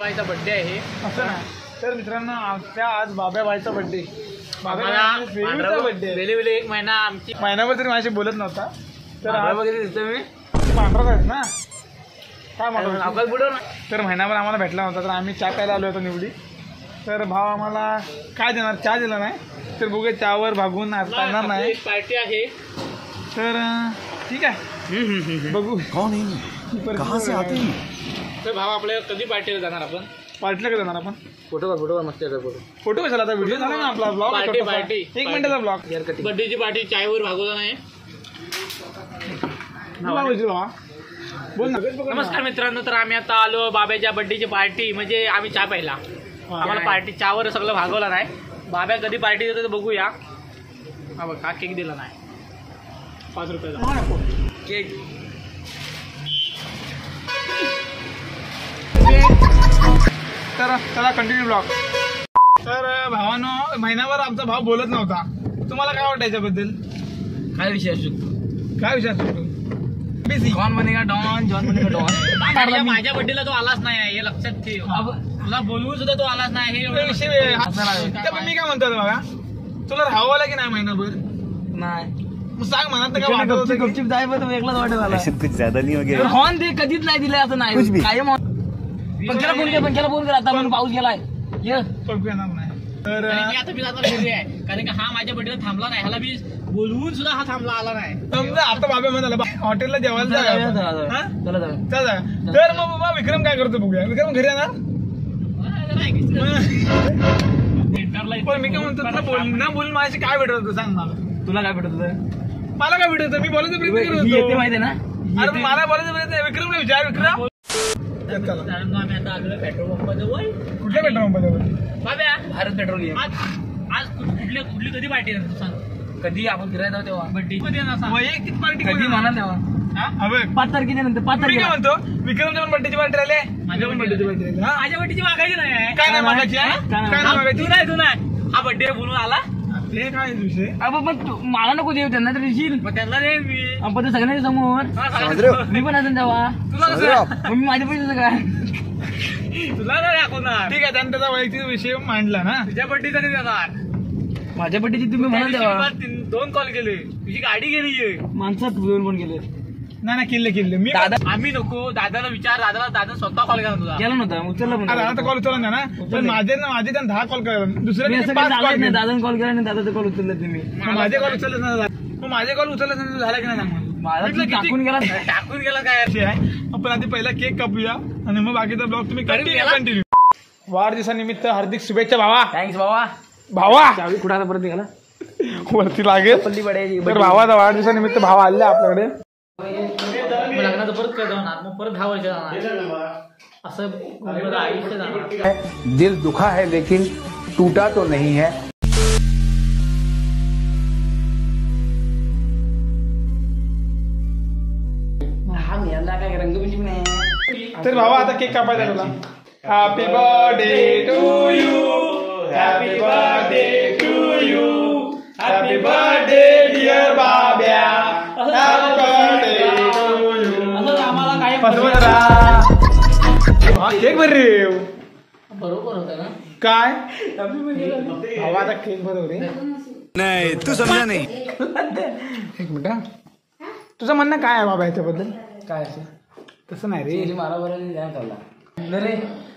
बाबाचा birthday आहे असं ना. तर मित्रांनो आमच्या आज बाबाबाईचा बर्थडे. बर्थडे वेळेवेळी एक महिना आमची महिनाभर तरी माझ्याशी बोलत नव्हता. तर वगैरे दिसतो मी पांढराच आहेत ना काय म्हणतो आपण बुडव. तर महिनाभर आम्हाला भेटला नव्हता तर आम्ही चहा प्यायला आलो होतो निवडी. तर भाव आम्हाला काय देणार चहा दिला नाही तर बघूया चहावर भागून चालणार नाही. पार्टी आहे तर ठीक आहे बघू कहाँ से आते हैं. तर भाव आपल्याला कधी पार्टीला जाणार आपण पार्टीला का जाणार आपण फोटो मस्त फोटो कशाला आता व्हिडिओ झाला ना आपला ब्लॉग पार्टी एक मिनिटाचा ब्लॉग बर्थडेची पार्टी चायवर भागवला नाही. बोल ना. नमस्कार मित्रांनो तर आम्ही आता आलो बाबाच्या बर्थडेची पार्टी म्हणजे आम्ही चहा प्यायला. आम्हाला पार्टी चहावर सगळं भागवलं नाही. बाबा कधी पार्टी देतो तर बघूया. हा बघ हा केक दिला नाही 5 रुपयाचा केक. तर चला कंटिन्यू ब्लॉग. तर भावानं महिनाभर आमचा भाव बोलत नव्हता. तुम्हाला काय वाटतं याच्याबद्दल काय विषय असू शकतो काय विचार शकतो. कौन बनेगा डॉन जॉन बनेगा डॉन. माझ्या बर्थडेला तो आलाच नाही हे लक्षात ठेव. तुला बोलवून सुद्धा तो आलाच नाही हे विषय. मी काय म्हणतो बघा तुला राहावं की नाही महिनाभर नाही सांग म्हणत काय वाटत गुपचूप जाय पण वेगळाच वाटत कुछ ज्यादा नहीं हो गया. हॉर्न ते कधीच नाही दिले असं नाही कायम. पंख्याला फोन कर आता म्हणून पाऊस गेलाय येणार नाही. तर आता मी जाता आहे कारण की हा माझ्या बर्थडेला थांबला नाही. ह्याला मी बोलवून सुद्धा हा थांबला आला नाही. समजा आता बाबा म्हणाला हॉटेलला जेवायला चला जागा. तर मग बाबा विक्रम काय करतो बघूया. विक्रम घरी येणार पण मी काय म्हणतो ना बोलून माझ्याशी काय भेटत होतं सांग मला. तुला काय भेटत होतं मला काय भेटत होतं मी बोलायचा प्रयत्न करत होतो माहिती ना. अरे मला बोलायचा प्रयत्न विक्रमला विचार. विक्रम आम्ही आता आलो पेट्रोल पंपाजवळ. कुठल्या पेट्रोल पंपाजवळ बाब्या भारत पेट्रोलियम. आज कुठली कधी पार्टी तू सांग. कधी आपण फिरायला जाऊ तेव्हा बर्थडे वैयक्तिक पार्टी कधी म्हणा तेव्हा 5 तारखेच्या नंतर 5 तारखेला म्हणतो विक्रमच्या पण बर्थडेची पार्टी राहिले. माझ्या पण बर्थडेची पार्टी राहिली. माझ्या बर्थडेची मागायची नाही. काय नाही मागायची काय नाही मागायची. तू नाही हा बर्थडे बोलून आला ते काय विषय. अबो पण मला नको देऊ त्यांना तर देशील त्यांना दे मी आपण सगळ्यांच्या समोर मी पण असेल तेव्हा तुला मी माझ्या पैसे काय तुला नाही दाखवणार. ठीक आहे त्याने त्याचा वैयक्तिक विषय मांडला ना. तुझ्या बर्थडेचा नाही देणार. माझ्या बर्थडेची तुम्ही म्हणा तेव्हा 2 कॉल केले तुझी गाडी गेली माणसात 2 पण केले नाही किल्ले मी दादा आम्ही नको दादाला विचार. दादा स्वतः कॉल केला तुझा केला नव्हता उचलला दादा कॉल उचलला ना पण माझे त्याने 10 कॉल केला. दुसऱ्या दादा कॉल केला नाही दादाचा कॉल उचलला तुम्ही. माझे कॉल उचलले नाही माझे कॉल उचलले नाही झाला की नाही टाकून गेला काय आपण आधी पहिला केक कापूया आणि मग बाकीचा ब्लॉग तुम्ही कंटिन्यू. वाढदिवसानिमित्त हार्दिक शुभेच्छा भावा. थँक्स भावा. चावी कुठे परत निघाला वरती लागेल. तर भावाचा वाढदिवसानिमित्त भाव आले आपल्याकडे. लग्नाचं परत काय जाणार मग परत 10 वर्ष जाणार असं आयुष्य जाणार. दिल दुखा है लेकिन टूटा तो नहीं है. काय रंगपंचमी नाही. तर भावा आता केक कापायचा तुला. Happy birthday to you happy birthday to you happy birthday dear Babya happy birthday to you. आम्हाला काय केक भर रे बरोबर होतं ना काय भावा आता केक भर रे. नहीं तू समझा नहीं. एक मिनिट तुझं म्हणणं काय आहे बाबा याच्याबद्दल. काय असं तसं नाही रे मला बरं ध्यान ठेवला रे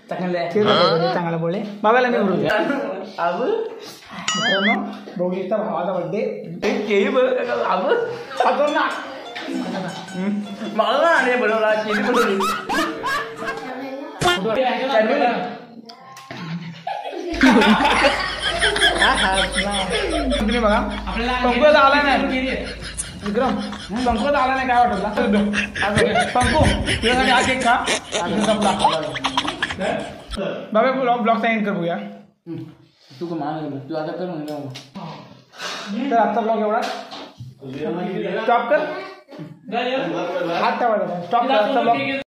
चांगला बोले बाबाला मी बोलू बघितला भावाचा बर्थडे मला बनवला तुम्ही बघा पंकज आला नाही विक्रम पंकज आला नाही काय वाटत पंकू तुझ्यासाठी हा केक खा. बाबा ब्लॉग एंड करूया. तू तू आता कर म्हणून तर आजचा ब्लॉग एवढा स्टॉप कर हात ठेवायचा स्टॉप कर.